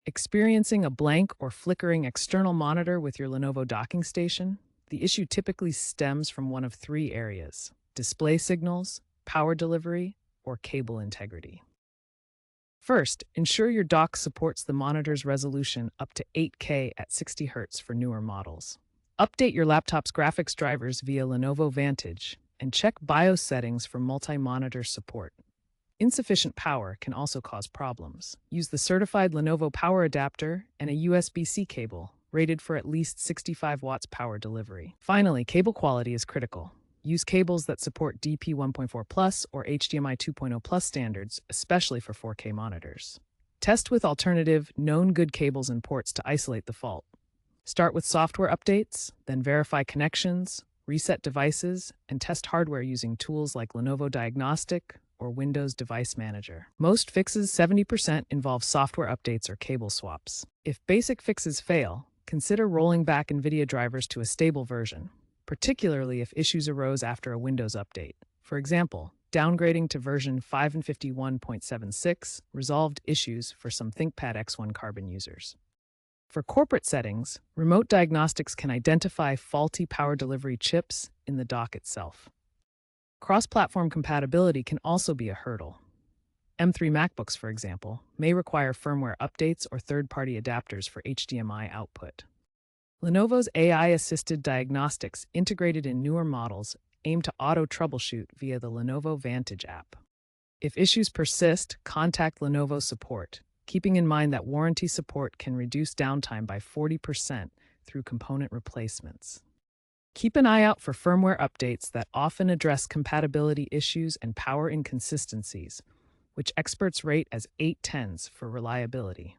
Experiencing a blank or flickering external monitor with your Lenovo docking station? The issue typically stems from one of three areas: display signals, power delivery, or cable integrity. First, ensure your dock supports the monitor's resolution up to 8K at 60 Hz for newer models. Update your laptop's graphics drivers via Lenovo Vantage and check BIOS settings for multi-monitor support. Insufficient power can also cause problems. Use the certified Lenovo power adapter and a USB-C cable, rated for at least 65 watts power delivery. Finally, cable quality is critical. Use cables that support DP 1.4 Plus or HDMI 2.0 Plus standards, especially for 4K monitors. Test with alternative, known good cables and ports to isolate the fault. Start with software updates, then verify connections, reset devices, and test hardware using tools like Lenovo Diagnostic or Windows Device Manager. Most fixes, 70%, involve software updates or cable swaps. If basic fixes fail, consider rolling back NVIDIA drivers to a stable version, particularly if issues arose after a Windows update. For example, downgrading to version 551.76 resolved issues for some ThinkPad X1 Carbon users. For corporate settings, remote diagnostics can identify faulty power delivery chips in the dock itself. Cross-platform compatibility can also be a hurdle. M3 MacBooks, for example, may require firmware updates or third-party adapters for HDMI output. Lenovo's AI-assisted diagnostics integrated in newer models aim to auto-troubleshoot via the Lenovo Vantage app. If issues persist, contact Lenovo support, keeping in mind that warranty support can reduce downtime by 40% through component replacements. Keep an eye out for firmware updates that often address compatibility issues and power inconsistencies, which experts rate as 8 10s for reliability.